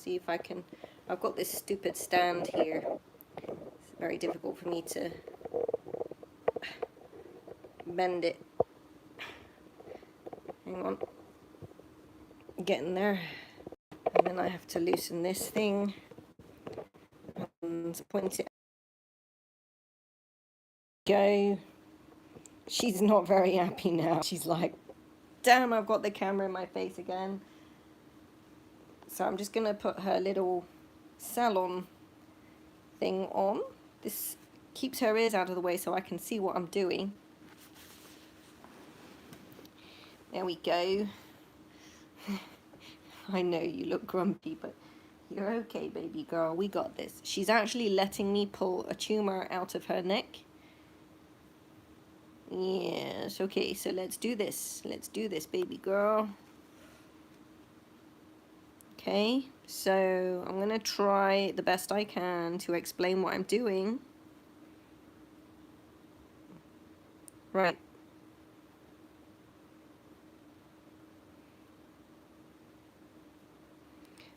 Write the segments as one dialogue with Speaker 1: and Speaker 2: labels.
Speaker 1: see if I can. I've got this stupid stand here. It's very difficult for me to bend it. Hang on. Getting there. And then I have to loosen this thing and point it. Go. She's not very happy now. She's like, damn, I've got the camera in my face again. So I'm just going to put her little salon thing on. This keeps her ears out of the way so I can see what I'm doing. There we go. I know you look grumpy, but you're okay, baby girl. We got this. She's actually letting me pull a tumor out of her neck. Yes, okay, so let's do this. Let's do this, baby girl. Okay, so I'm gonna try the best I can to explain what I'm doing. Right.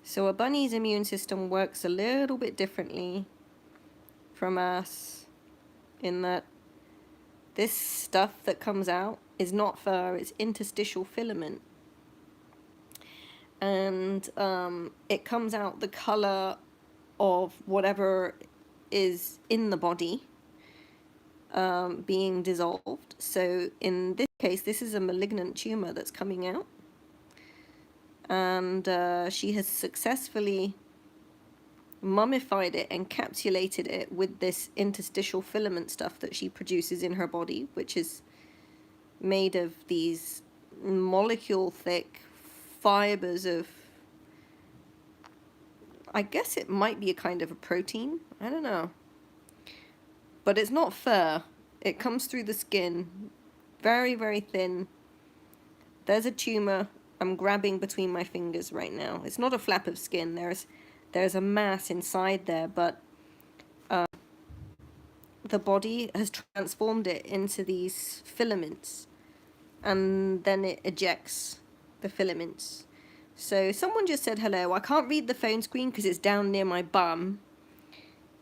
Speaker 1: So a bunny's immune system works a little bit differently from us in that this stuff that comes out is not fur, it's interstitial filament. And it comes out the color of whatever is in the body being dissolved. So in this case, this is a malignant tumor that's coming out. And she has successfully mummified it, encapsulated it with this interstitial filament stuff that she produces in her body, which is made of these molecule thick fibers of, I guess it might be a kind of a protein, I don't know, but it's not fur. It comes through the skin, very, very thin. There's a tumor I'm grabbing between my fingers right now. It's not a flap of skin, there's a mass inside there, but the body has transformed it into these filaments, and then it ejects the filaments. So someone just said hello. I can't read the phone screen because it's down near my bum.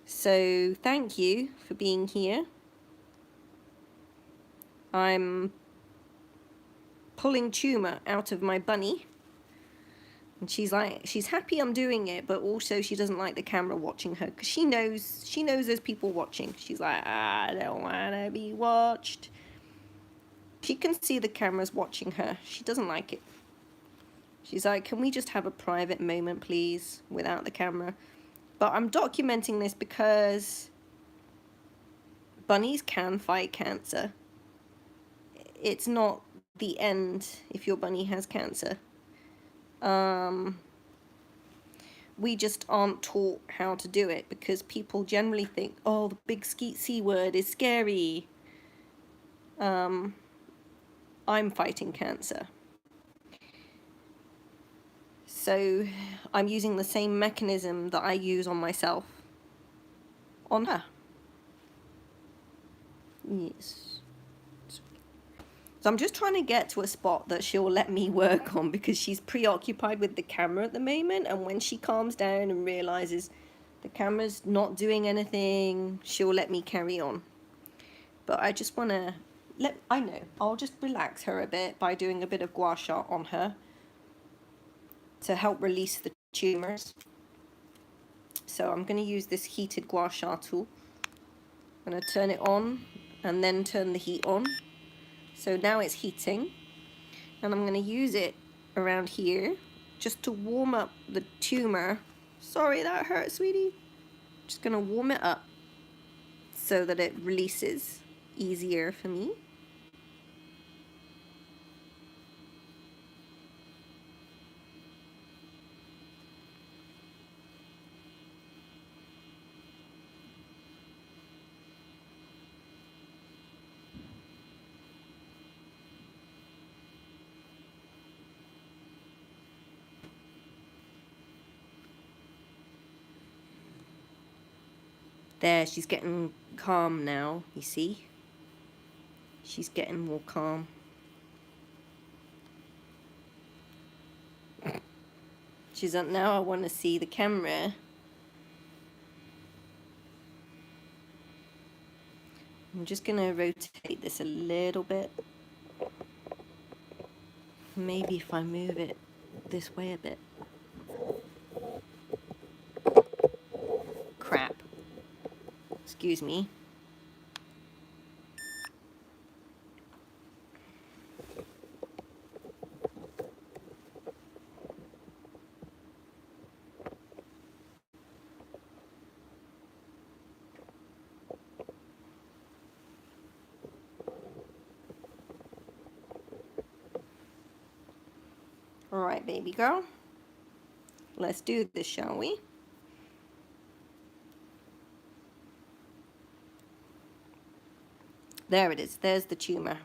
Speaker 1: So thank you for being here. I'm pulling tumor out of my bunny. And she's like, she's happy I'm doing it, but also she doesn't like the camera watching her because she knows there's people watching. She's like, I don't want to be watched. She can see the cameras watching her. She doesn't like it. She's like, can we just have a private moment, please, without the camera? But I'm documenting this because bunnies can fight cancer. It's not the end if your bunny has cancer. We just aren't taught how to do it because people generally think, oh, the big C word is scary. I'm fighting cancer. So I'm using the same mechanism that I use on myself on her. Yes. So I'm just trying to get to a spot that she'll let me work on because she's preoccupied with the camera at the moment, and when she calms down and realizes the camera's not doing anything, she'll let me carry on. But I just want to I'll just relax her a bit by doing a bit of gua sha on her to help release the tumors. So I'm going to use this heated gua sha tool. I'm going to turn it on and then turn the heat on. So now it's heating, and I'm going to use it around here just to warm up the tumor. Sorry, that hurt, sweetie. Just going to warm it up so that it releases easier for me. There, she's getting calm now, you see? She's getting more calm. She's like, now I want to see the camera. I'm just going to rotate this a little bit. Maybe if I move it this way a bit. Crap. Excuse me. All right, baby girl. Let's do this, shall we? There it is. There's the tumor.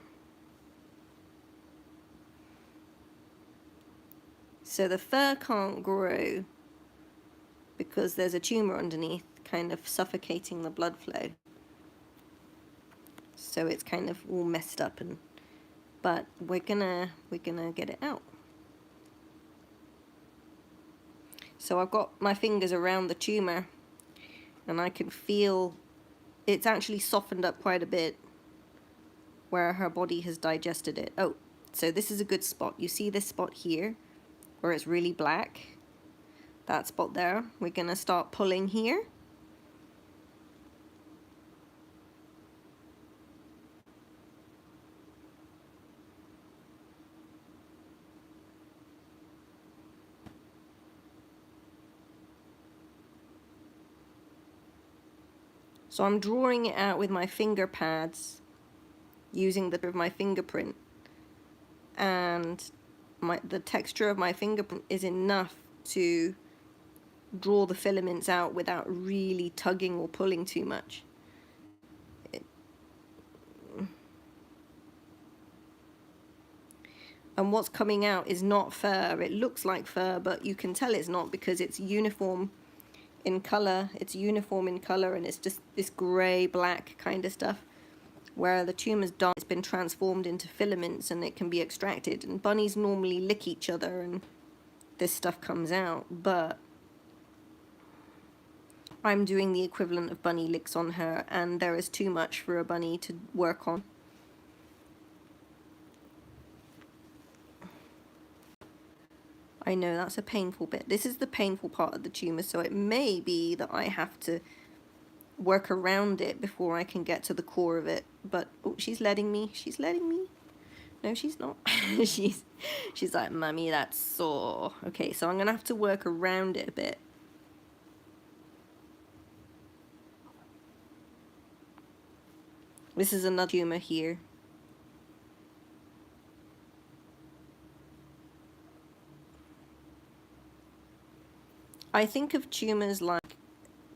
Speaker 1: So the fur can't grow because there's a tumor underneath, kind of suffocating the blood flow. So it's kind of all messed up, but we're gonna get it out. So I've got my fingers around the tumor and I can feel it's actually softened up quite a bit where her body has digested it. Oh, so this is a good spot. You see this spot here where it's really black? That spot there. We're gonna start pulling here. So I'm drawing it out with my finger pads using my fingerprint, and the texture of my fingerprint is enough to draw the filaments out without really tugging or pulling too much. And what's coming out is not fur. It looks like fur, but you can tell it's not because it's uniform in color. It's uniform in color, and it's just this gray black kind of stuff. Where the tumor's done, it's been transformed into filaments and it can be extracted. And bunnies normally lick each other and this stuff comes out, but I'm doing the equivalent of bunny licks on her, and there is too much for a bunny to work on. I know that's a painful bit. This is the painful part of the tumor, so it may be that I have to work around it before I can get to the core of it. But oh, she's letting me. She's letting me. No, she's not. she's like, Mummy, that's sore. Okay, so I'm gonna have to work around it a bit. This is another tumor here. I think of tumors like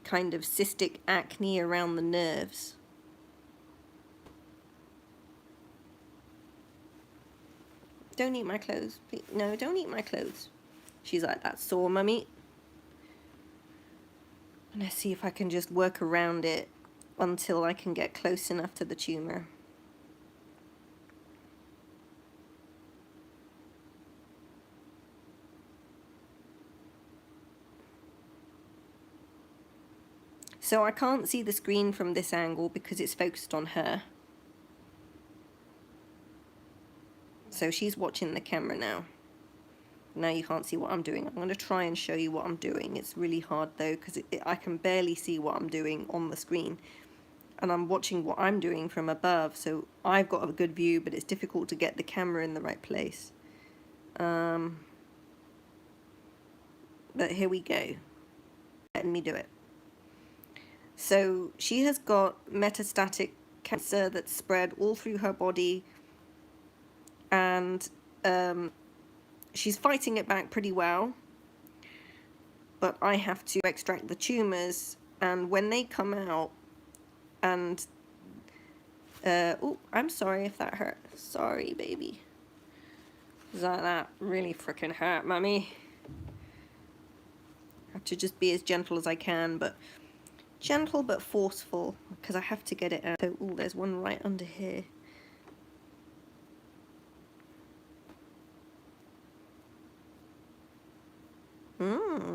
Speaker 1: kind of cystic acne around the nerves. Don't eat my clothes. Please. No, don't eat my clothes. She's like, that's sore, Mummy. And let's see if I can just work around it until I can get close enough to the tumor. So I can't see the screen from this angle because it's focused on her. So she's watching the camera now. Now you can't see what I'm doing. I'm going to try and show you what I'm doing. It's really hard though because I can barely see what I'm doing on the screen. And I'm watching what I'm doing from above, so I've got a good view, but it's difficult to get the camera in the right place. But here we go. Letting me do it. So she has got metastatic cancer that's spread all through her body, and she's fighting it back pretty well. But I have to extract the tumors, and when they come out, and oh, I'm sorry if that hurt. Sorry, baby. That really freaking hurt, Mummy. I have to just be as gentle as I can, but gentle but forceful, because I have to get it out. So, oh, there's one right under here.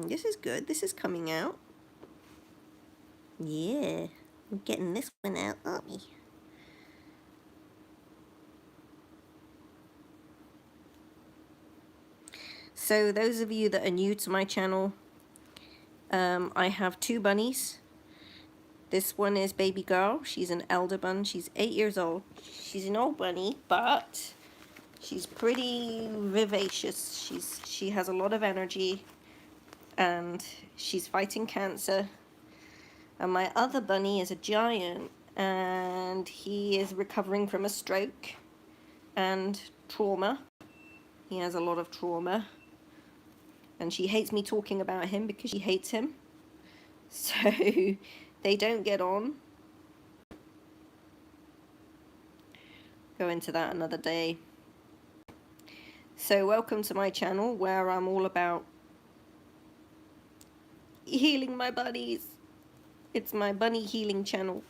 Speaker 1: This is good. This is coming out. Yeah, we're getting this one out, aren't we? So those of you that are new to my channel, I have two bunnies. This one is baby girl. She's an elder bun. She's 8 years old. She's an old bunny, but she's pretty vivacious. She has a lot of energy, and she's fighting cancer. And my other bunny is a giant, and he is recovering from a stroke and trauma. He has a lot of trauma. And she hates me talking about him because she hates him. So they don't get on. Go into that another day. So welcome to my channel where I'm all about healing my bunnies. It's my bunny healing channel.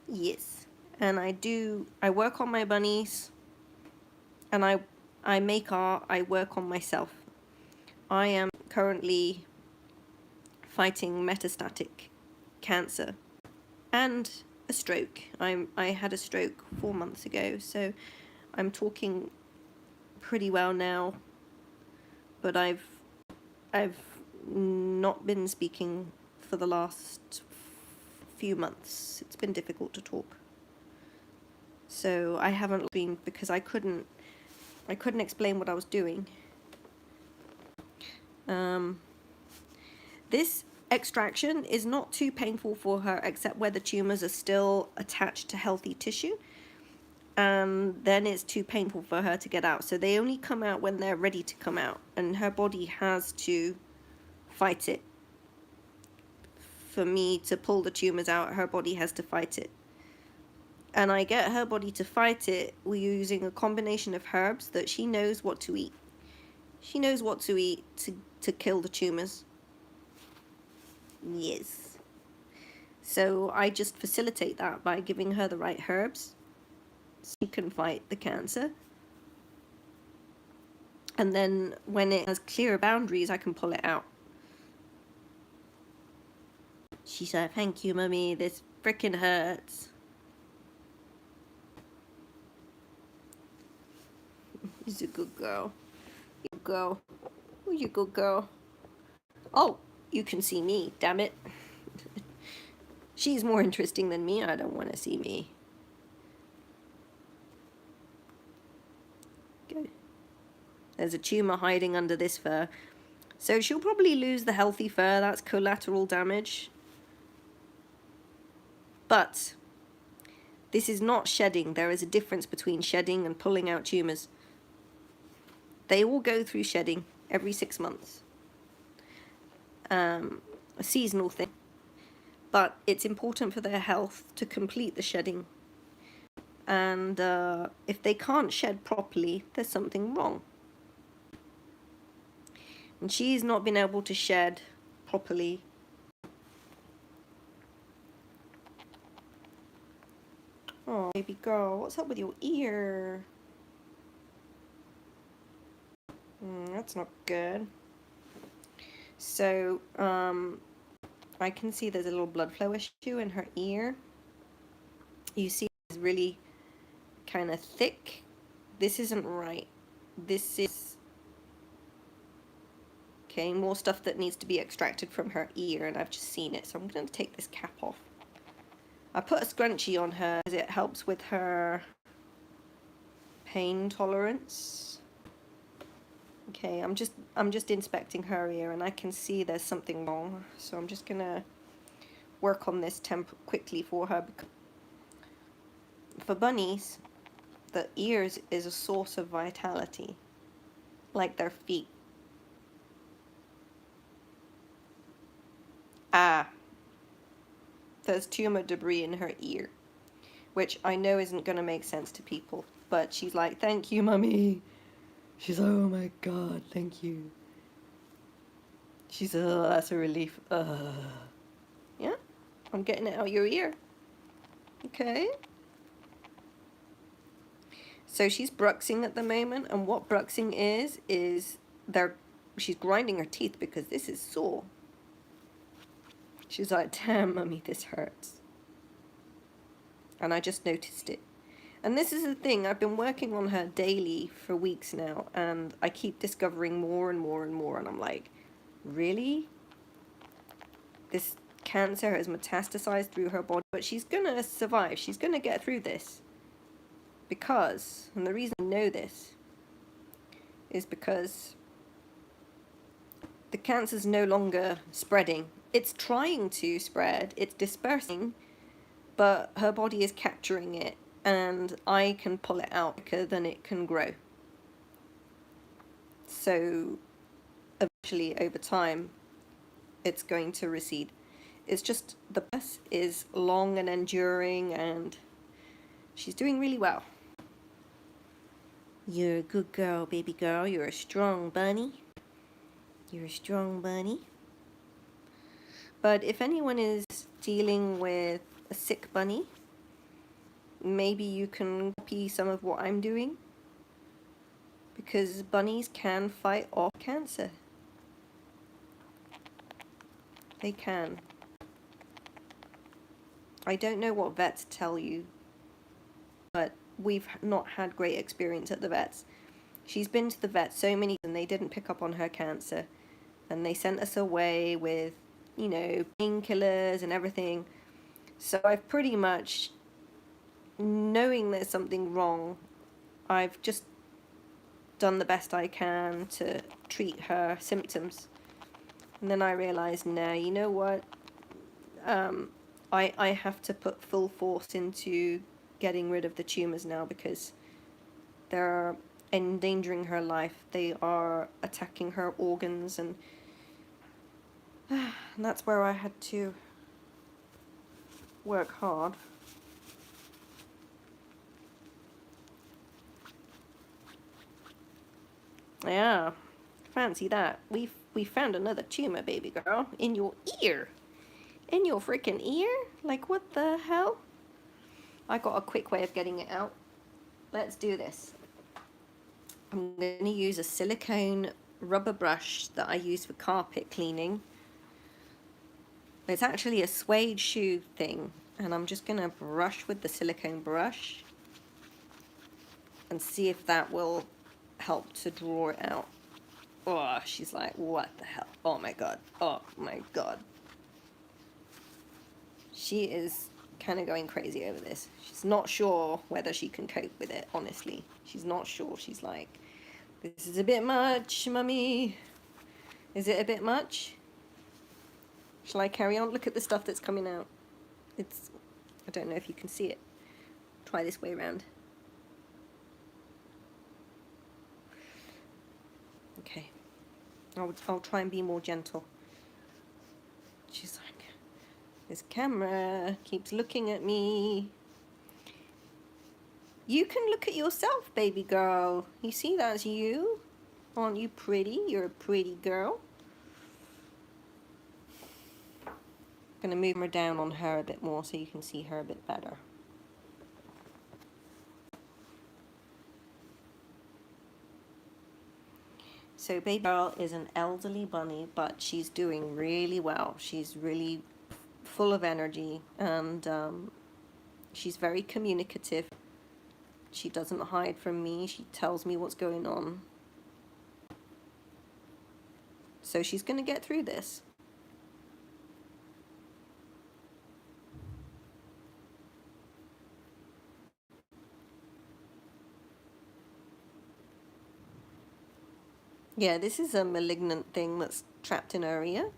Speaker 1: Yes. And I work on my bunnies, and I make art, I work on myself. I am currently fighting metastatic cancer and a stroke. I had a stroke 4 months ago, so I'm talking pretty well now, but I've not been speaking for the last few months. It's been difficult to talk. So I haven't been, because I couldn't explain what I was doing. This extraction is not too painful for her, except where the tumors are still attached to healthy tissue, and then it's too painful for her to get out. So they only come out when they're ready to come out, and her body has to fight it. For me to pull the tumors out, her body has to fight it. And I get her body to fight it using a combination of herbs that she knows what to eat. She knows what to eat to kill the tumors. Yes. So I just facilitate that by giving her the right herbs so she can fight the cancer. And then when it has clear boundaries, I can pull it out. She said, "Thank you, Mummy. This frickin' hurts." She's a good girl. You go. Oh, you good girl. Oh, you can see me, damn it. She's more interesting than me. I don't want to see me. Go. There's a tumor hiding under this fur. So she'll probably lose the healthy fur. That's collateral damage. But this is not shedding. There is a difference between shedding and pulling out tumors. They all go through shedding every 6 months. A seasonal thing. But it's important for their health to complete the shedding. And if they can't shed properly, there's something wrong. And she's not been able to shed properly. Oh, baby girl, what's up with your ear? That's not good. So, I can see there's a little blood flow issue in her ear. You see it's really kind of thick. This isn't right. This is... Okay, more stuff that needs to be extracted from her ear, and I've just seen it, so I'm going to take this cap off. I put a scrunchie on her because it helps with her pain tolerance. Okay, I'm just inspecting her ear, and I can see there's something wrong, so I'm just gonna work on this quickly for her. For bunnies, the ears is a source of vitality, like their feet. Ah, there's tumor debris in her ear, which I know isn't gonna make sense to people, but she's like, "Thank you, Mummy." She's like, "Oh my God, thank you." She's, "Oh, that's a relief." Yeah, I'm getting it out your ear. Okay. So she's bruxing at the moment, and what bruxing is they're she's grinding her teeth because this is sore. She's like, damn, mummy, this hurts. And I just noticed it. And this is the thing, I've been working on her daily for weeks now, and I keep discovering more and more and more, and I'm like, really? This cancer has metastasized through her body, but she's gonna survive. She's gonna get through this. Because, and the reason I know this, is because the cancer's no longer spreading. It's trying to spread, it's dispersing, but her body is capturing it, and I can pull it out quicker than it can grow. So eventually, over time, it's going to recede. It's just the process is long and enduring, and she's doing really well. You're a good girl, baby girl. You're a strong bunny. You're a strong bunny. But if anyone is dealing with a sick bunny, maybe you can copy some of what I'm doing, because bunnies can fight off cancer. They can. I don't know what vets tell you, but we've not had great experience at the vets. She's been to the vet so many and they didn't pick up on her cancer, and they sent us away with, you know, painkillers and everything. So I've pretty much, knowing there's something wrong, I've just done the best I can to treat her symptoms. And then I realized, no, you know what? I have to put full force into getting rid of the tumors now, because they're endangering her life. They are attacking her organs, and that's where I had to work hard. Yeah, fancy that. We found another tumor, baby girl, in your ear. In your freaking ear? Like, what the hell? I got a quick way of getting it out. Let's do this. I'm going to use a silicone rubber brush that I use for carpet cleaning. It's actually a suede shoe thing, and I'm just going to brush with the silicone brush and see if that will help to draw it out. Oh, she's like, what the hell? Oh my god. Oh my god. She is kind of going crazy over this. She's not sure whether she can cope with it, honestly. She's not sure. She's like, this is a bit much, mummy. Is it a bit much? Shall I carry on? Look at the stuff that's coming out. It's, I don't know if you can see it. Try this way around. Okay. I'll try and be more gentle. She's like, this camera keeps looking at me. You can look at yourself, baby girl. You see, that's you. Aren't you pretty? You're a pretty girl. I'm going to move her down on her a bit more so you can see her a bit better. So baby girl is an elderly bunny, but she's doing really well. She's really full of energy, and she's very communicative. She doesn't hide from me. She tells me what's going on. So she's going to get through this. Yeah, this is a malignant thing that's trapped in her ear.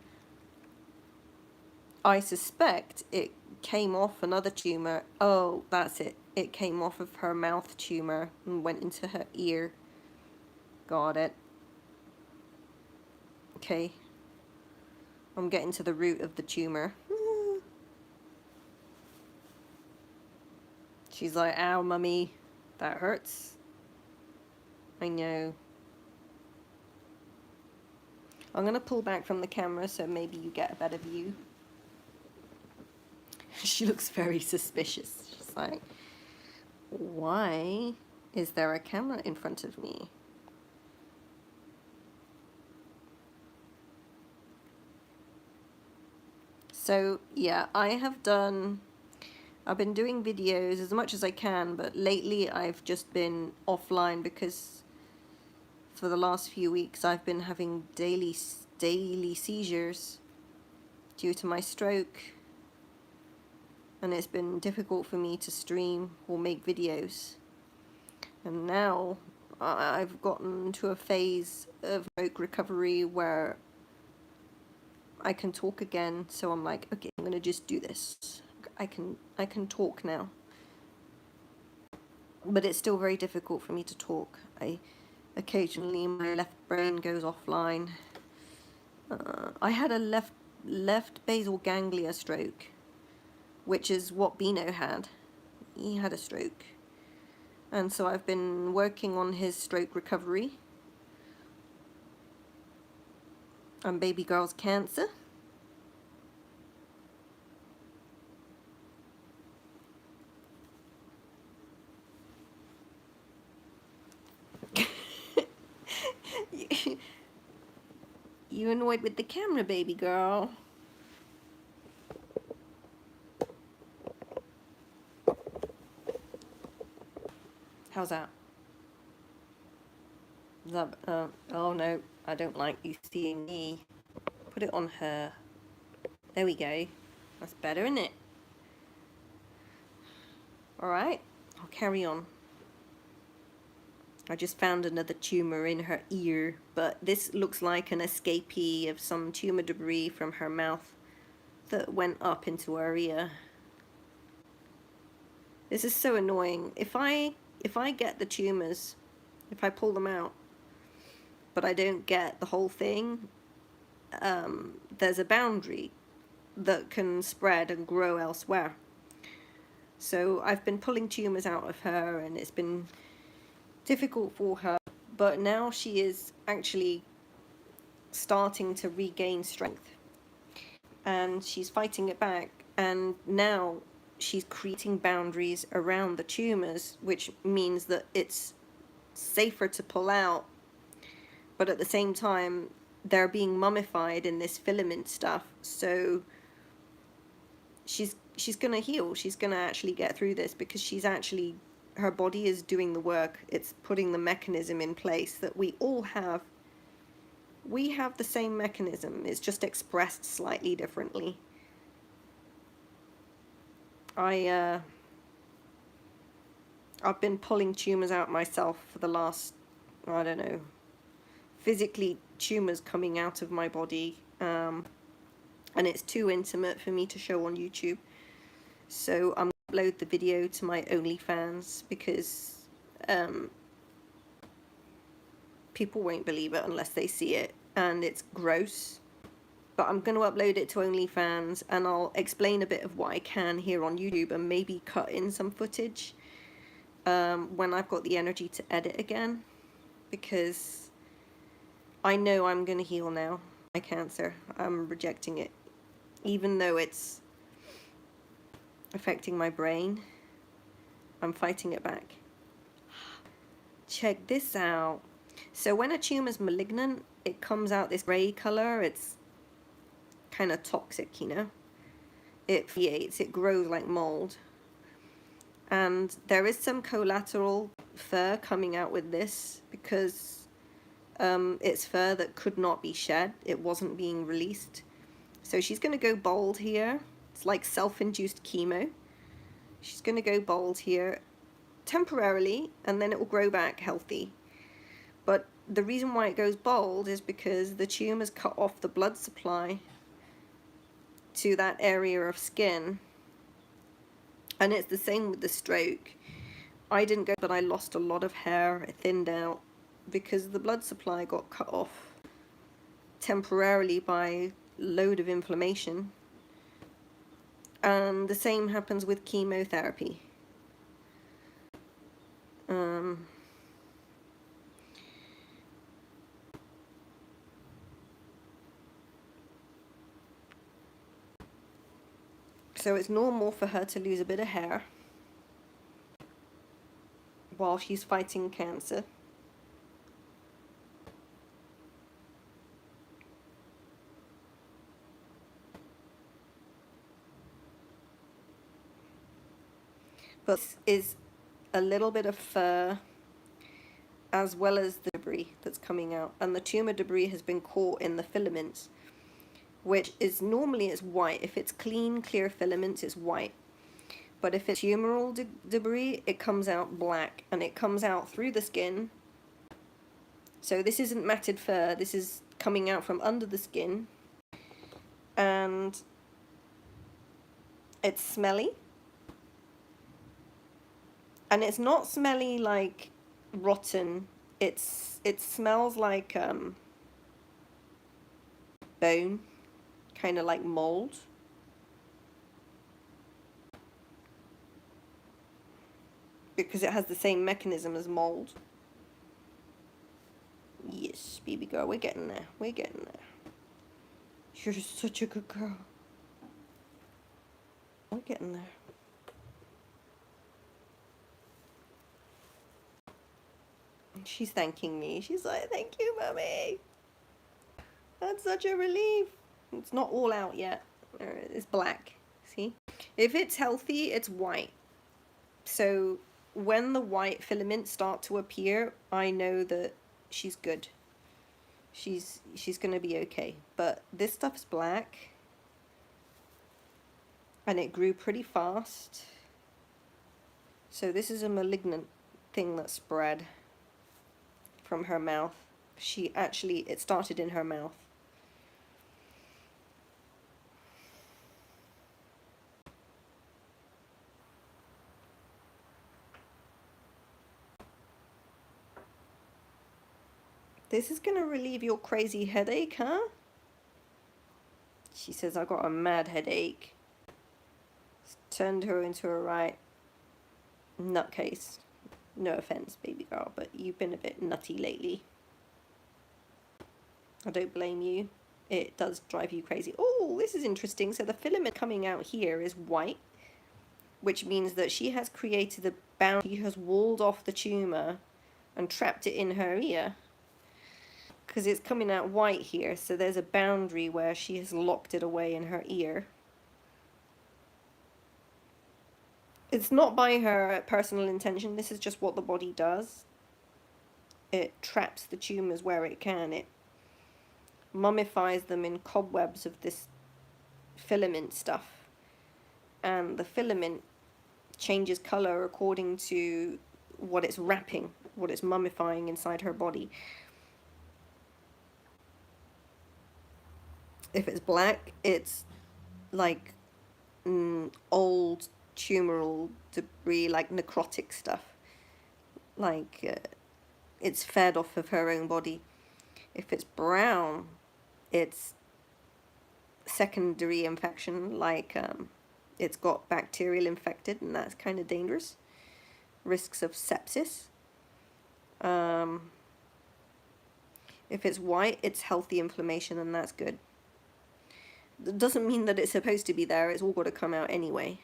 Speaker 1: I suspect it came off another tumor. Oh, that's it. It came off of her mouth tumor and went into her ear. Got it. Okay. I'm getting to the root of the tumor. She's like, ow, mummy. That hurts. I know. I'm going to pull back from the camera so maybe you get a better view. She looks very suspicious. She's like, why is there a camera in front of me? So yeah, I've been doing videos as much as I can, but lately I've just been offline because for the last few weeks I've been having daily seizures due to my stroke, and it's been difficult for me to stream or make videos. And now I've gotten to a phase of stroke recovery where I can talk again, so I'm like, okay, I'm gonna just do this. I can talk now. But it's still very difficult for me to talk. Occasionally my left brain goes offline. I had a left basal ganglia stroke, which is what Bino had. He had a stroke. And so I've been working on his stroke recovery and baby girl's cancer. You annoyed with the camera, baby girl? How's that? Oh no, I don't like you seeing me. Put it on her. There we go. That's better, isn't it? Alright, I'll carry on. I just found another tumor in her ear, but this looks like an escapee of some tumor debris from her mouth that went up into her ear. This is so annoying. If I get the tumors, if I pull them out, but I don't get the whole thing, there's a boundary that can spread and grow elsewhere. So I've been pulling tumors out of her, and it's been difficult for her, but now she is actually starting to regain strength, and she's fighting it back, and now she's creating boundaries around the tumors, which means that it's safer to pull out, but at the same time they're being mummified in this filament stuff, so she's gonna heal. She's gonna actually get through this because her body is doing the work. It's putting the mechanism in place that we all have. We have the same mechanism. It's just expressed slightly differently. I've been pulling tumors out myself for the last, I don't know, physically tumors coming out of my body, and it's too intimate for me to show on YouTube. So I'm going to upload the video to my OnlyFans because people won't believe it unless they see it, and it's gross. But I'm going to upload it to OnlyFans, and I'll explain a bit of what I can here on YouTube and maybe cut in some footage when I've got the energy to edit again, because I know I'm going to heal now. My cancer, I'm rejecting it, even though it's affecting my brain. I'm fighting it back. Check this out. So when a tumor's malignant, it comes out this gray color. It's kind of toxic, you know. It grows like mold. And there is some collateral fur coming out with this because it's fur that could not be shed. It wasn't being released. So she's going to go bald here. It's like self-induced chemo. She's going to go bald here temporarily, and then it will grow back healthy. But the reason why it goes bald is because the tumor's cut off the blood supply to that area of skin. And it's the same with the stroke. I didn't go, but I lost a lot of hair. It thinned out because the blood supply got cut off temporarily by a load of inflammation. And the same happens with chemotherapy. So it's normal for her to lose a bit of hair while she's fighting cancer. But this is a little bit of fur as well as the debris that's coming out. And the tumor debris has been caught in the filaments, which is normally it's white. If it's clean, clear filaments, it's white. But if it's tumoral debris, it comes out black, and it comes out through the skin. So this isn't matted fur, this is coming out from under the skin. And it's smelly. And it's not smelly like rotten. It smells like bone, kind of like mold. Because it has the same mechanism as mold. Yes, baby girl, we're getting there. We're getting there. You're such a good girl. We're getting there. She's thanking me. She's like, thank you, Mummy. That's such a relief. It's not all out yet. It's black. See? If it's healthy, it's white. So when the white filaments start to appear, I know that she's good. She's gonna be okay. But this stuff's black. And it grew pretty fast. So this is a malignant thing that spread from her mouth. It started in her mouth. This is gonna relieve your crazy headache, huh? She says, I got a mad headache. It's turned her into a right nutcase. No offense, baby girl, but you've been a bit nutty lately. I don't blame you. It does drive you crazy. Oh, this is interesting. So the filament coming out here is white, which means that she has created a boundary. She has walled off the tumor and trapped it in her ear. Because it's coming out white here, so there's a boundary where she has locked it away in her ear. It's not by her personal intention, this is just what the body does. It traps the tumors where it can. It mummifies them in cobwebs of this filament stuff. And the filament changes color according to what it's wrapping, what it's mummifying inside her body. If it's black, it's like old tumoral debris, like necrotic stuff. Like it's fed off of her own body. If it's brown, it's secondary infection, like it's got bacterial infected, and that's kind of dangerous. Risks of sepsis. If it's white, it's healthy inflammation, and that's good. It doesn't mean that it's supposed to be there, it's all got to come out anyway.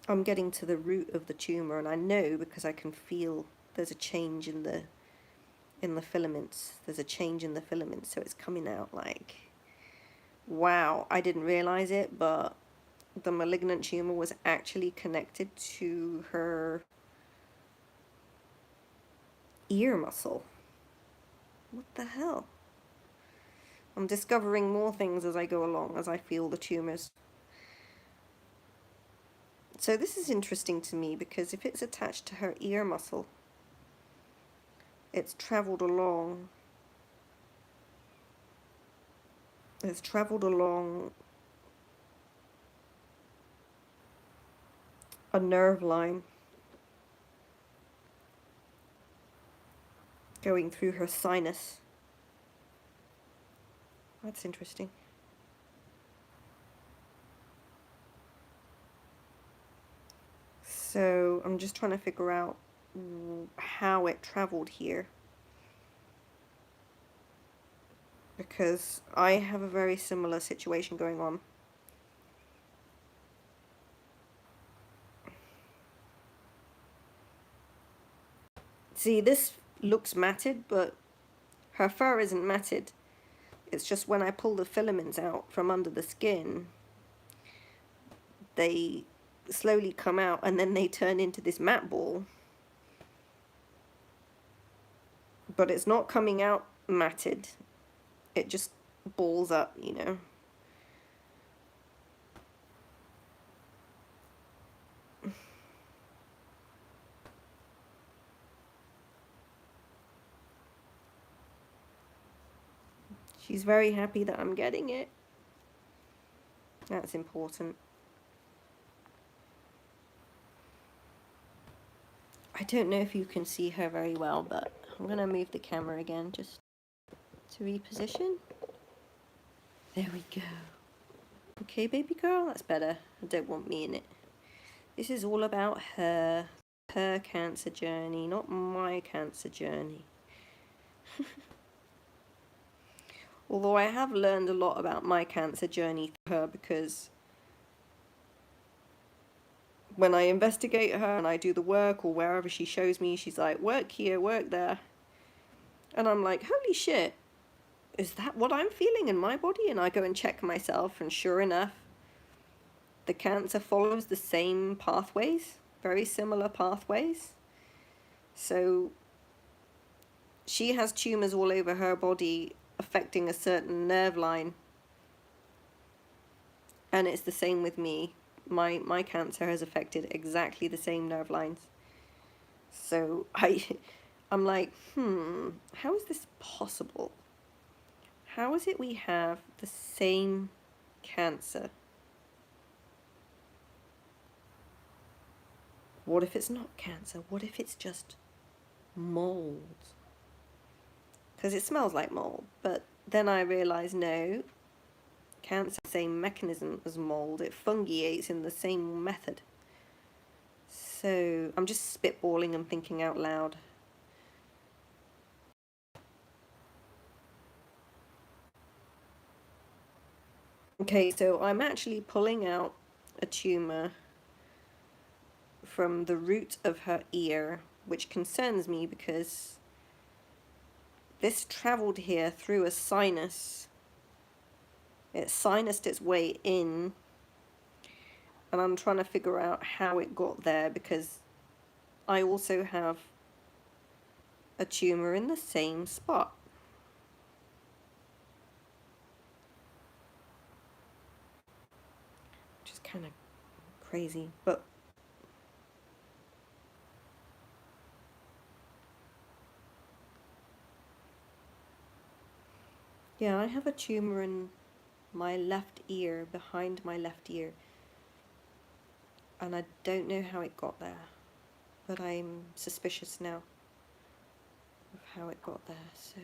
Speaker 1: I'm getting to the root of the tumor, and I know because I can feel there's a change in the filaments. There's a change in the filaments, so it's coming out like, wow, I didn't realize it, but the malignant tumor was actually connected to her ear muscle. What the hell? I'm discovering more things as I go along, as I feel the tumors. So this is interesting to me because if it's attached to her ear muscle, it's traveled along. It's traveled along a nerve line going through her sinus. That's interesting. So I'm just trying to figure out how it traveled here, because I have a very similar situation going on. See, this looks matted, but Her fur isn't matted. It's just when I pull the filaments out from under the skin, they slowly come out and then they turn into this matte ball. But it's not coming out matted. It just balls up, you know. She's very happy that I'm getting it. That's important. I don't know if you can see her very well, but I'm going to move the camera again just to reposition. There we go. Okay, baby girl, that's better. I don't want me in it. This is all about her cancer journey, not my cancer journey. Although I have learned a lot about my cancer journey through her, because when I investigate her and I do the work, or wherever she shows me, she's like, work here, work there. And I'm like, holy shit, is that what I'm feeling in my body? And I go and check myself, and sure enough, the cancer follows the same pathways, very similar pathways. So she has tumors all over her body affecting a certain nerve line. And it's the same with me. My cancer has affected exactly the same nerve lines. So I'm like, how is this possible? How is it we have the same cancer? What if it's not cancer? What if it's just mold? Because it smells like mold. But then I realized, no, cancer, same mechanism as mold. It fungiates in the same method. So I'm just spitballing and thinking out loud. Okay, so I'm actually pulling out a tumor from the root of her ear, which concerns me because this traveled here through a sinus. It sinused its way in, and I'm trying to figure out how it got there, because I also have a tumor in the same spot. Which is kind of crazy, but yeah, I have a tumor in my left ear, behind my left ear. And I don't know how it got there, but I'm suspicious now of how it got there, so.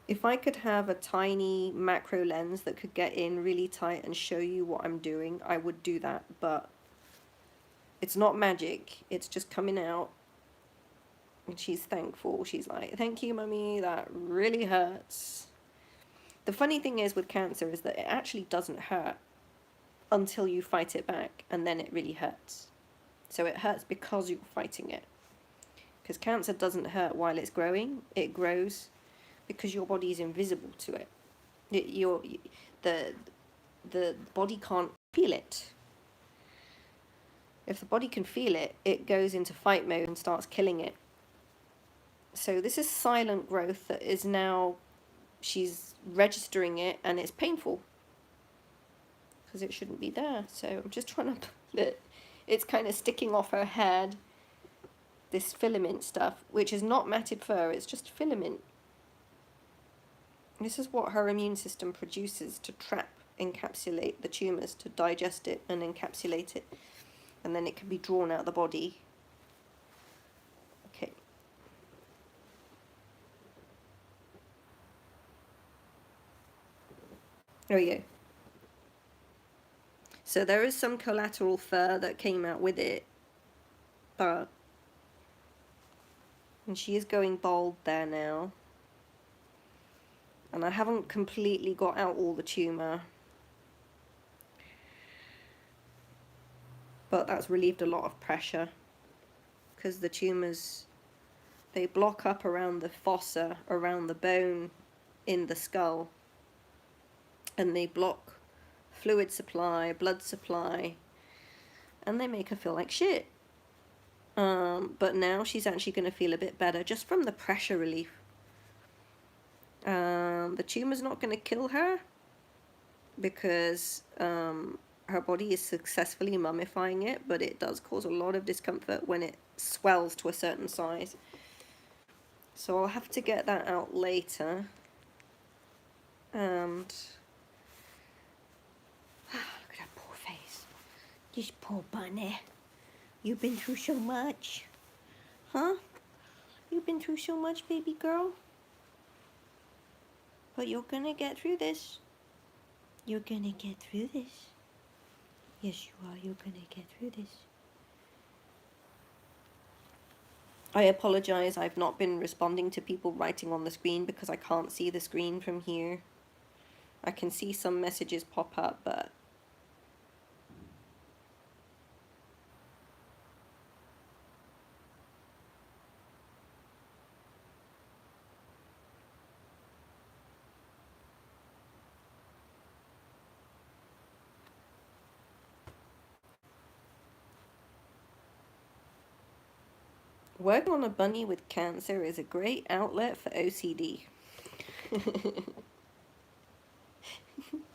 Speaker 1: If I could have a tiny macro lens that could get in really tight and show you what I'm doing, I would do that, but it's not magic, it's just coming out. And she's thankful. She's like, thank you, mummy, that really hurts. The funny thing is with cancer is that it actually doesn't hurt until you fight it back, and then it really hurts. So it hurts because you're fighting it. Because cancer doesn't hurt while it's growing, it grows because your body is invisible to it. The body can't feel it. If the body can feel it, it goes into fight mode and starts killing it. So this is silent growth that is now, she's registering it, and it's painful because it shouldn't be there. So I'm just trying to pull it. It's kind of sticking off her head, this filament stuff, which is not matted fur, it's just filament. This is what her immune system produces to trap, encapsulate the tumors, to digest it and encapsulate it, and then it can be drawn out of the body. Okay. There we go. So there is some collateral fur that came out with it, but, and she is going bald there now. And I haven't completely got out all the tumor, but that's relieved a lot of pressure. because the tumors, they block up around the fossa, around the bone in the skull, and they block fluid supply, blood supply, and they make her feel like shit. But now she's actually going to feel a bit better just from the pressure relief. The tumor's not going to kill her because her body is successfully mummifying it, but it does cause a lot of discomfort when it swells to a certain size. So I'll have to get that out later. And look at that poor face. This poor bunny. You've been through so much. Huh? You've been through so much, baby girl. But you're gonna get through this. You're gonna get through this. Yes, you are. You're gonna get through this. I apologize. I've not been responding to people writing on the screen because I can't see the screen from here. I can see some messages pop up, but working on a bunny with cancer is a great outlet for OCD.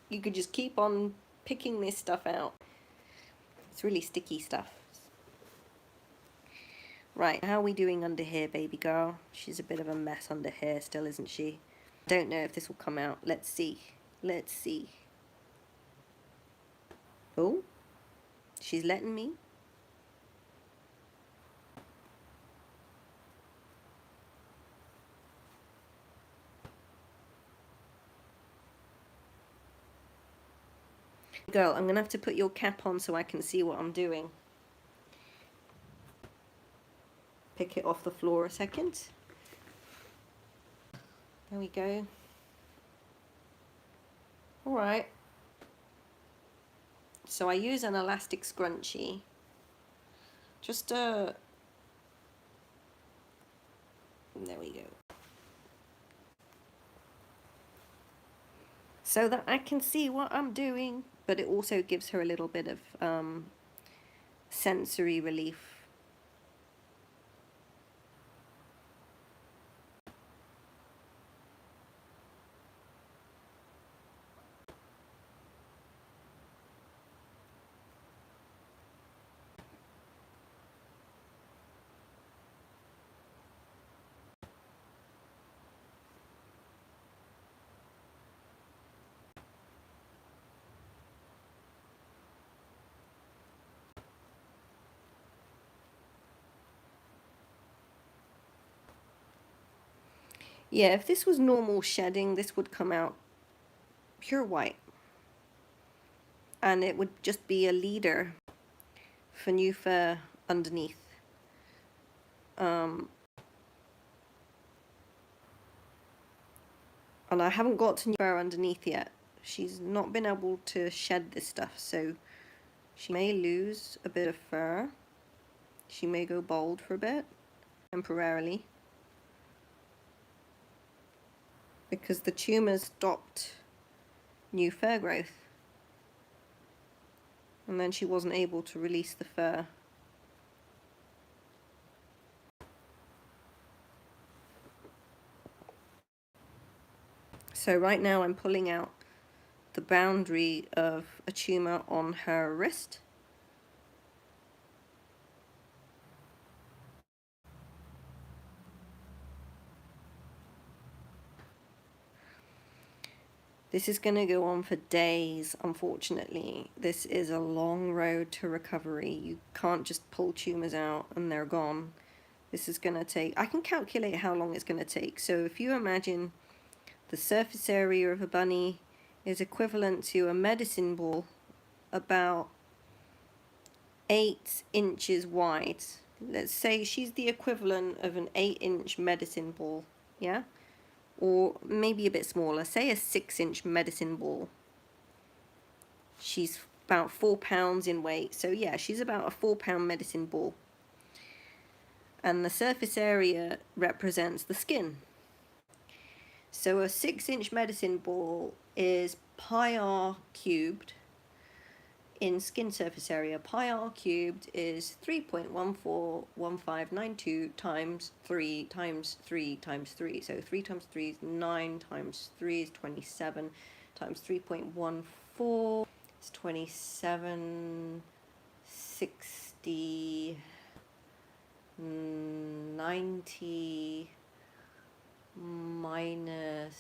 Speaker 1: You could just keep on picking this stuff out. It's really sticky stuff. Right, how are we doing under here, baby girl? She's a bit of a mess under here still, isn't she? Don't know if this will come out. Let's see. Let's see. Oh, she's letting me. Girl, I'm gonna have to put your cap on so I can see what I'm doing. Pick it off the floor a second. There we go. Alright. So I use an elastic scrunchie. Just there we go. So that I can see what I'm doing, but it also gives her a little bit of sensory relief. Yeah, if this was normal shedding, this would come out pure white. And it would just be a leader for new fur underneath. And I haven't got to new fur underneath yet. She's not been able to shed this stuff, so she may lose a bit of fur. She may go bald for a bit, temporarily. Because the tumor stopped new fur growth. And then she wasn't able to release the fur. So right now I'm pulling out the boundary of a tumor on her wrist. This is going to go on for days, unfortunately. This is a long road to recovery. You can't just pull tumors out and they're gone. This is going to take, I can calculate how long it's going to take. So if you imagine the surface area of a bunny is equivalent to a medicine ball about 8 inches wide. Let's say she's the equivalent of an 8-inch medicine ball, yeah? Or maybe a bit smaller, say a 6-inch medicine ball. She's about 4 pounds in weight, so yeah, she's about a 4-pound medicine ball. and the surface area represents the skin. So a 6-inch medicine ball is pi r cubed in skin surface area. Pi r cubed is 3.141592 times 3 times 3 times 3. So 3 times 3 is 9 times 3 is 27 times 3.14 is 27, 60, 90 minus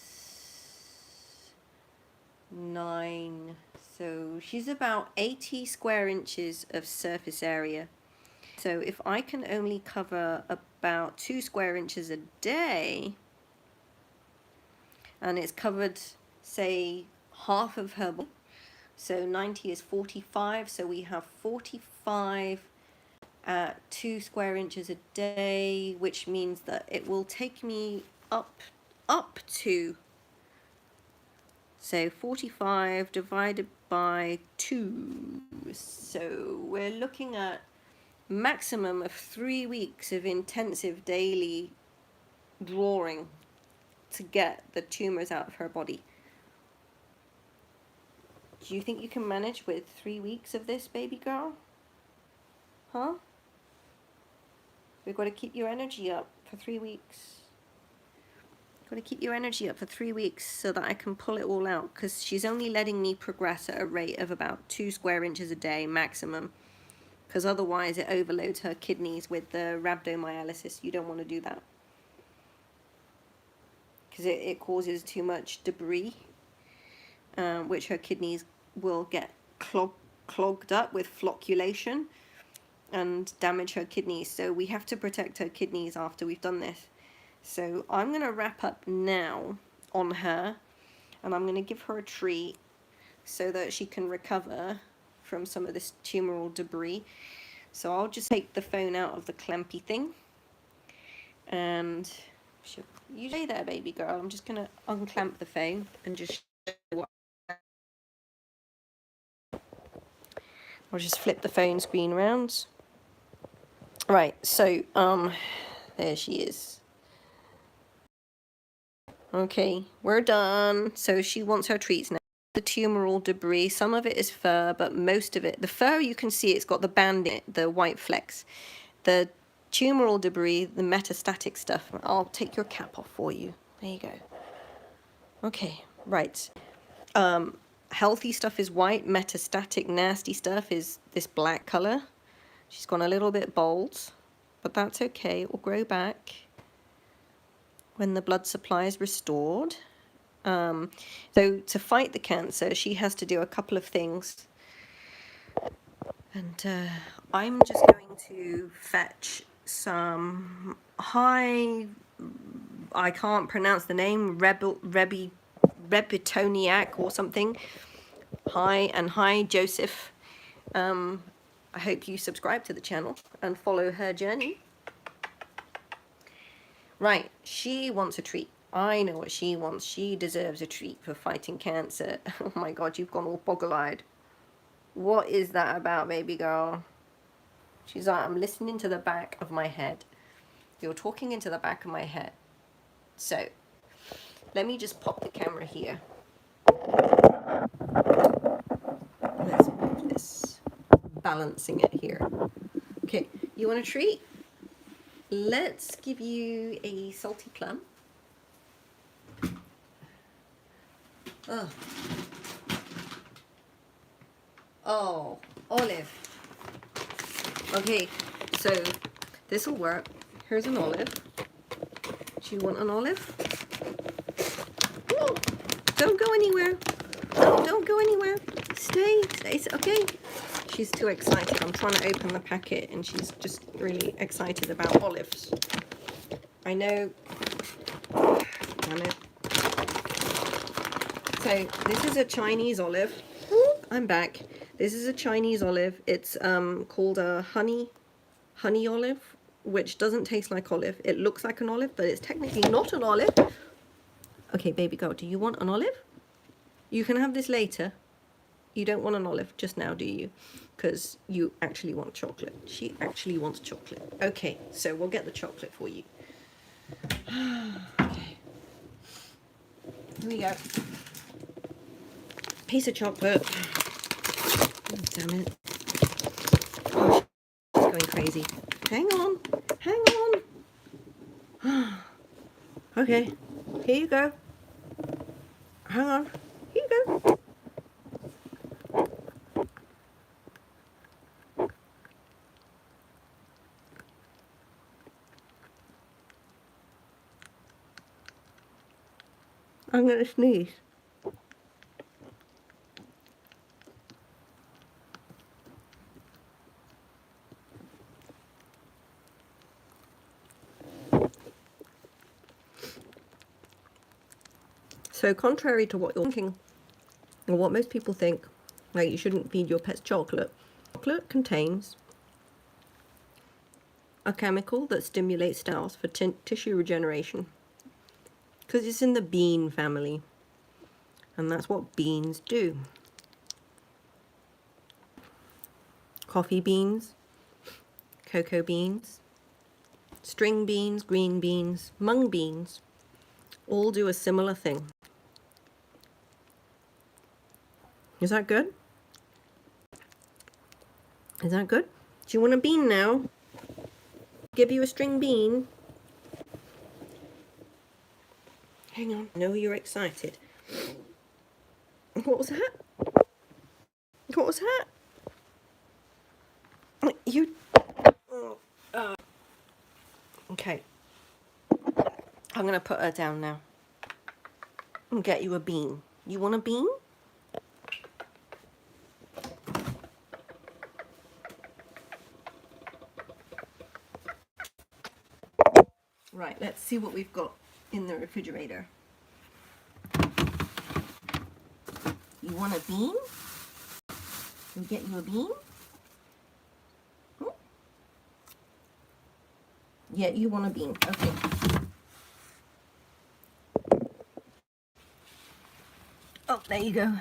Speaker 1: 9. So she's about 80 square inches of surface area. So if I can only cover about 2 square inches a day, and it's covered, say, half of her body, so 90 is 45, so we have 45 at 2 square inches a day, which means that it will take me up to, so 45 divided by 2, so we're looking at maximum of 3 weeks of intensive daily drawing to get the tumors out of her body. Do you think you can manage with 3 weeks of this, baby girl? Huh? We've got to keep your energy up for 3 weeks. Got to keep your energy up for 3 weeks so that I can pull it all out, because she's only letting me progress at a rate of about 2 square inches a day maximum, because otherwise it overloads her kidneys with the rhabdomyolysis. You don't want to do that, because it causes too much debris, which her kidneys will get clogged up with flocculation and damage her kidneys. So we have to protect her kidneys after we've done this. So I'm going to wrap up now on her, and I'm going to give her a treat so that she can recover from some of this tumoral debris. So I'll just take the phone out of the clampy thing, and you stay there, baby girl. I'm just going to unclamp the phone and just show you what. I'll just flip the phone screen around. Right, so there she is. Okay, we're done. So she wants her treats now. The tumoral debris, some of it is fur, but most of it, the fur, you can see it's got the band in it, the white flecks. The tumoral debris, the metastatic stuff, I'll take your cap off for you. There you go. Okay, right. Healthy stuff is white, metastatic nasty stuff is this black color. She's gone a little bit bald, but that's okay, it will grow back when the blood supply is restored. So to fight the cancer, she has to do a couple of things. And I'm just going to fetch some high, I can't pronounce the name, Rebitoniac or something. Hi Joseph. I hope you subscribe to the channel and follow her journey. Right, she wants a treat. I know what she wants. She deserves a treat for fighting cancer. Oh my God, you've gone all boggle-eyed. What is that about, baby girl? She's like, I'm listening to the back of my head. You're talking into the back of my head. So, let me just pop the camera here. Let's move this. Balancing it here. Okay, you want a treat? Let's give you a salty plum. Oh, olive. Okay, so this will work. Here's an olive. Do you want an olive? Oh, don't go anywhere. No, don't go anywhere. Stay. It's okay. She's too excited. I'm trying to open the packet and she's just really excited about olives. I know. Damn it. So this is a Chinese olive. I'm back. This is a Chinese olive. It's called a honey olive, which doesn't taste like olive. It looks like an olive, but it's technically not an olive. Okay, baby girl, do you want an olive? You can have this later. You don't want an olive just now, do you? because you actually want chocolate. She actually wants chocolate. Okay, so we'll get the chocolate for you. Okay. Here we go. Piece of chocolate. Oh, damn it. Oh, she's going crazy. Hang on. Hang on. Okay. Here you go. Hang on. Here you go. I'm going to sneeze. So contrary to what you're thinking, or what most people think, like you shouldn't feed your pets chocolate, chocolate contains a chemical that stimulates cells for tissue regeneration, because it's in the bean family, and that's what beans do. Coffee beans, cocoa beans, string beans, green beans, mung beans, all do a similar thing. Is that good? Is that good? Do you want a bean now? Give you a string bean? Hang on. I know you're excited. What was that? What was that? You... Okay. I'm going to put her down now and get you a bean. You want a bean? Right, let's see what we've got in the refrigerator. You want a bean? We'll get you a bean? Yeah, you want a bean. Okay. Oh, there you go.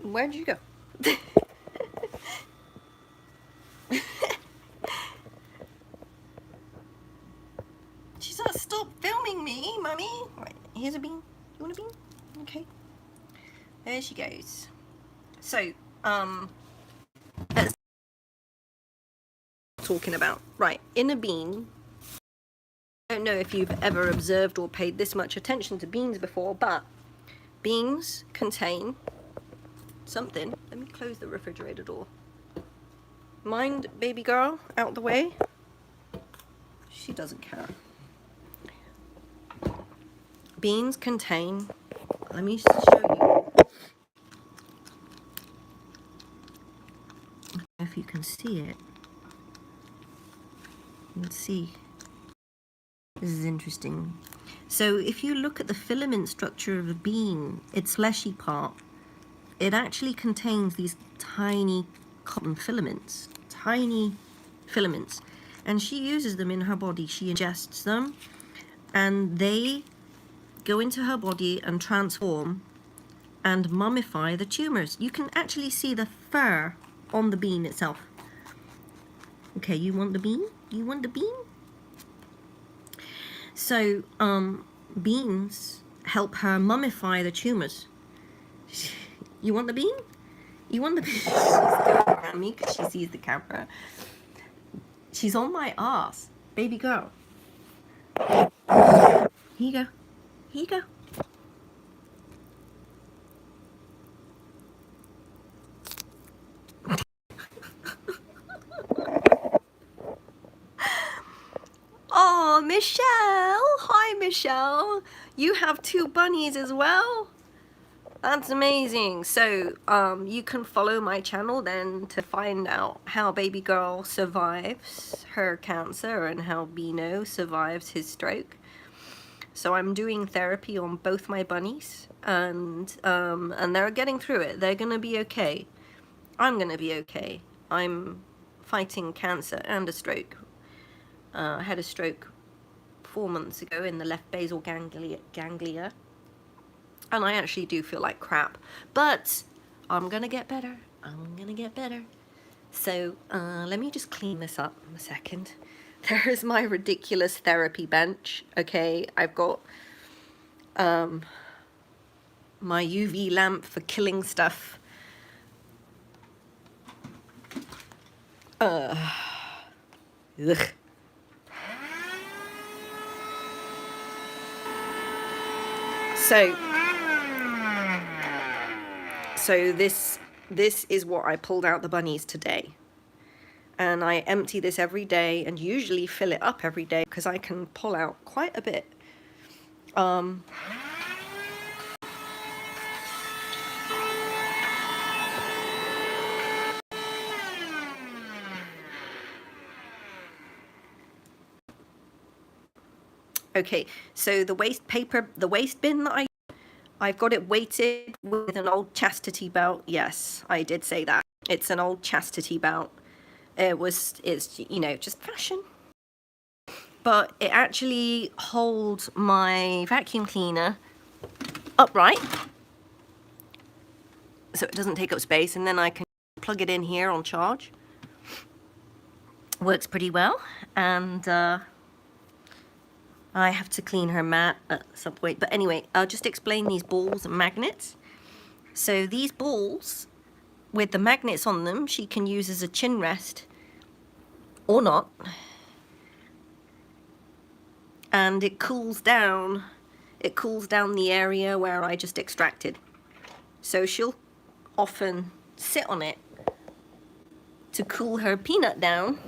Speaker 1: Where'd you go? She's not stop filming me, Mummy. Right, here's a bean. You want a bean? Okay. There she goes. So, let's talking about. Right, in a bean, I don't know if you've ever observed or paid this much attention to beans before, but beans contain something. Let me close the refrigerator door. Mind baby girl out the way. She doesn't care. Beans contain, let me show you. If you can see it. You can see. This is interesting. So if you look at the filament structure of a bean, its fleshy part, it actually contains these tiny cotton filaments, and she uses them in her body. She ingests them, and they go into her body and transform and mummify the tumors. You can actually see the fur on the bean itself. Okay, you want the bean? You want the bean? So, beans help her mummify the tumors. You want the bean? You want the bean? She's going around me because she sees the camera. She's on my ass. Baby girl. Here you go. Here you go. Oh, Michelle. Hi, Michelle. You have 2 bunnies as well? That's amazing. So, you can follow my channel then to find out how baby girl survives her cancer and how Bino survives his stroke. So I'm doing therapy on both my bunnies, and they're getting through it. They're gonna be okay. I'm gonna be okay. I'm fighting cancer and a stroke. I had a stroke 4 months ago in the left basal ganglia, and I actually do feel like crap, but I'm gonna get better. I'm gonna get better. So let me just clean this up a second. There's my ridiculous therapy bench. Okay, I've got my UV lamp for killing stuff. Ugh. So this is what I pulled out the bunnies today. And I empty this every day and usually fill it up every day because I can pull out quite a bit. Okay, so the waste bin that I've got it weighted with an old chastity belt. Yes, I did say that. It's an old chastity belt. It's, you know, just fashion. But it actually holds my vacuum cleaner upright, so it doesn't take up space, and then I can plug it in here on charge. Works pretty well, and I have to clean her mat at some point. But anyway, I'll just explain these balls and magnets. So these balls, with the magnets on them, she can use as a chin rest, or not. And it cools down the area where I just extracted. So she'll often sit on it to cool her peanut down.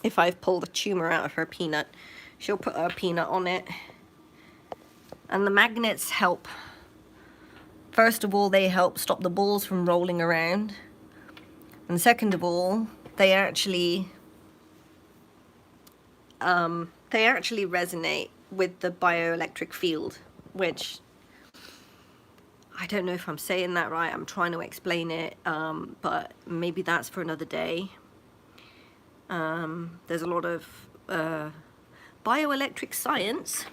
Speaker 1: If I've pulled a tumor out of her peanut, she'll put her peanut on it. And the magnets help. First of all, they help stop the balls from rolling around. And second of all, they actually resonate with the bioelectric field, which I don't know if I'm saying that right. I'm trying to explain it, but maybe that's for another day. There's a lot of bioelectric science.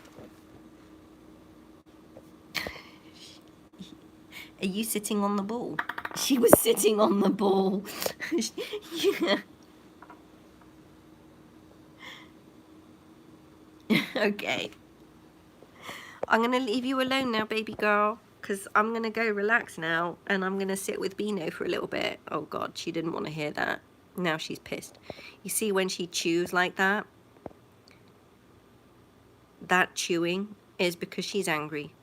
Speaker 1: Are you sitting on the ball? She was sitting on the ball. Yeah. Okay. I'm going to leave you alone now, baby girl, because I'm going to go relax now, and I'm going to sit with Beano for a little bit. Oh, God, she didn't want to hear that. Now she's pissed. You see, when she chews like that, that chewing is because she's angry.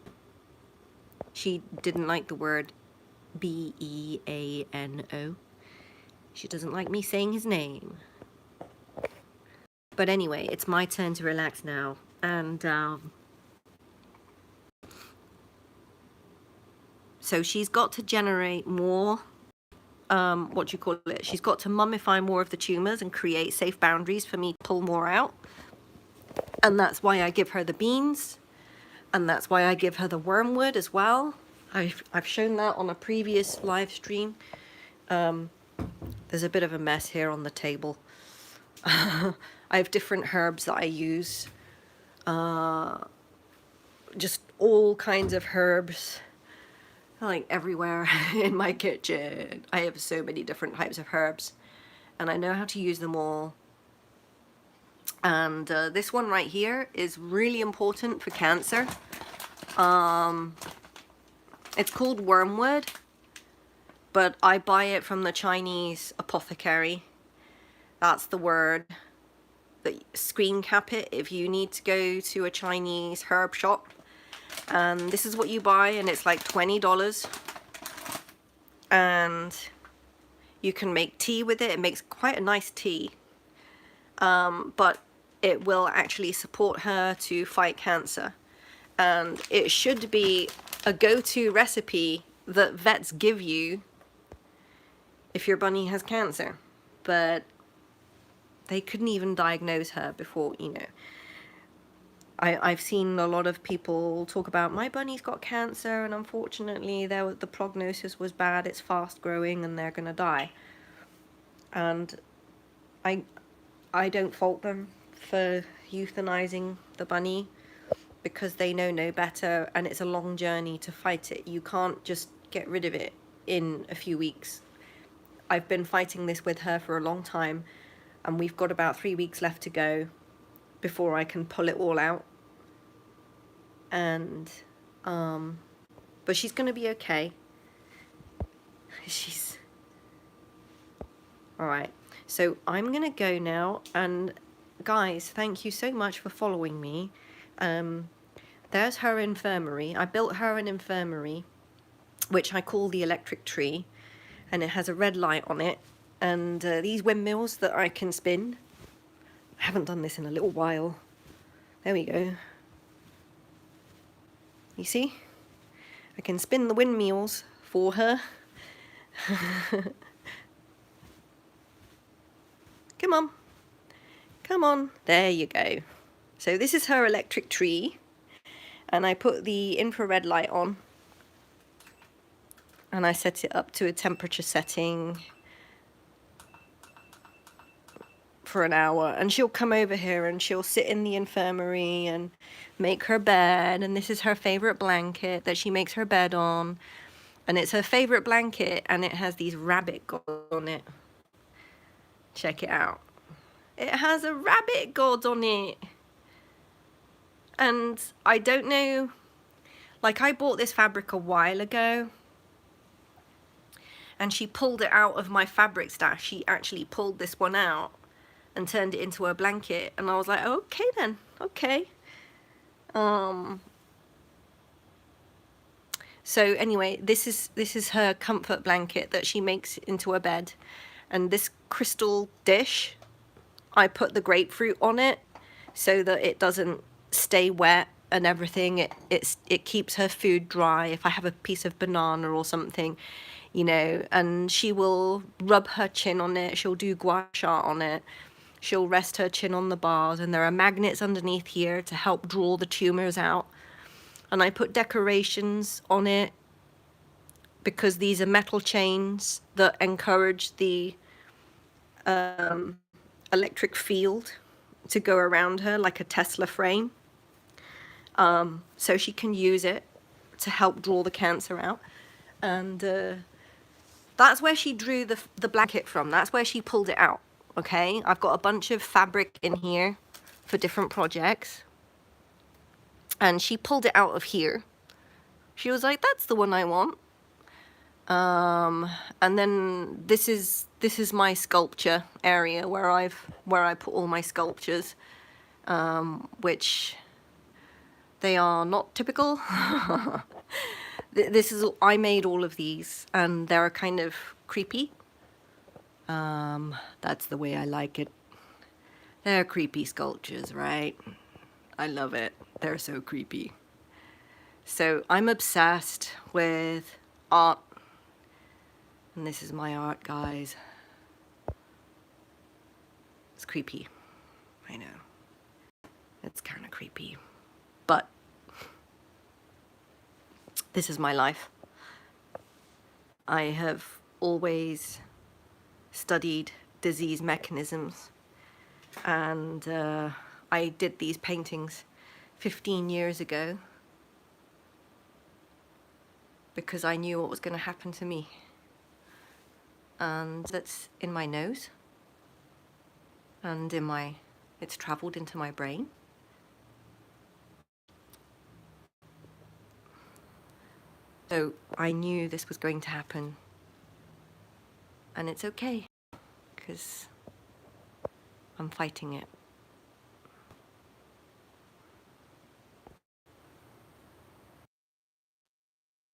Speaker 1: She didn't like the word B-E-A-N-O. She doesn't like me saying his name. But anyway, it's my turn to relax now. And so she's got to generate more, she's got to mummify more of the tumors and create safe boundaries for me to pull more out. And that's why I give her the beans. And that's why I give her the wormwood as well. I've shown that on a previous live stream. There's a bit of a mess here on the table. I have different herbs that I use. Just all kinds of herbs, like everywhere in my kitchen. I have so many different types of herbs, and I know how to use them all. And this one right here is really important for cancer. It's called wormwood, but I buy it from the Chinese apothecary. That's the word. Screen cap it if you need to go to a Chinese herb shop. And this is what you buy, and it's like $20. And you can make tea with it. It makes quite a nice tea. But it will actually support her to fight cancer. And it should be a go-to recipe that vets give you if your bunny has cancer. But they couldn't even diagnose her before, you know. I've seen a lot of people talk about, my bunny's got cancer, and unfortunately the prognosis was bad, it's fast growing, and they're gonna die. And I don't fault them. for euthanizing the bunny because they know no better, and it's a long journey to fight it. You can't just get rid of it in a few weeks. I've been fighting this with her for a long time, and we've got about 3 weeks left to go before I can pull it all out. And but she's gonna be okay. She's all right. So I'm gonna go now, and guys, thank you so much for following me. There's her infirmary. I built her an infirmary, which I call the electric tree, and it has a red light on it, and these windmills that I can spin. I haven't done this in a little while. There we go. You see? I can spin the windmills for her. Come on. Come on. There you go. So this is her electric tree. And I put the infrared light on. And I set it up to a temperature setting for an hour. And she'll come over here and she'll sit in the infirmary and make her bed. And this is her favorite blanket that she makes her bed on. And it's her favorite blanket, and it has these rabbit gods on it. Check it out. It has a rabbit god on it. And I don't know, like, I bought this fabric a while ago, and she pulled it out of my fabric stash. She actually pulled this one out and turned it into a blanket, and I was like, okay then, okay. So anyway, this is her comfort blanket that she makes into a bed. And this crystal dish, I put the grapefruit on it so that it doesn't stay wet and everything. It keeps her food dry. If I have a piece of banana or something, you know, and she will rub her chin on it. She'll do gua sha on it. She'll rest her chin on the bars, and there are magnets underneath here to help draw the tumors out. And I put decorations on it because these are metal chains that encourage the electric field to go around her like a Tesla frame. So she can use it to help draw the cancer out. And that's where she drew the blanket from. That's where she pulled it out. Okay, I've got a bunch of fabric in here for different projects. And she pulled it out of here. She was like, that's the one I want. And then this is my sculpture area where I put all my sculptures, which they are not typical. I made all of these, and they're kind of creepy. That's the way I like it. They're creepy sculptures, right? I love it. They're so creepy. So I'm obsessed with art. And this is my art, guys. It's creepy. I know. It's kind of creepy. But this is my life. I have always studied disease mechanisms. And I did these paintings 15 years ago because I knew what was going to happen to me. And that's in my nose, and it's traveled into my brain. So I knew this was going to happen, and it's okay, because I'm fighting it.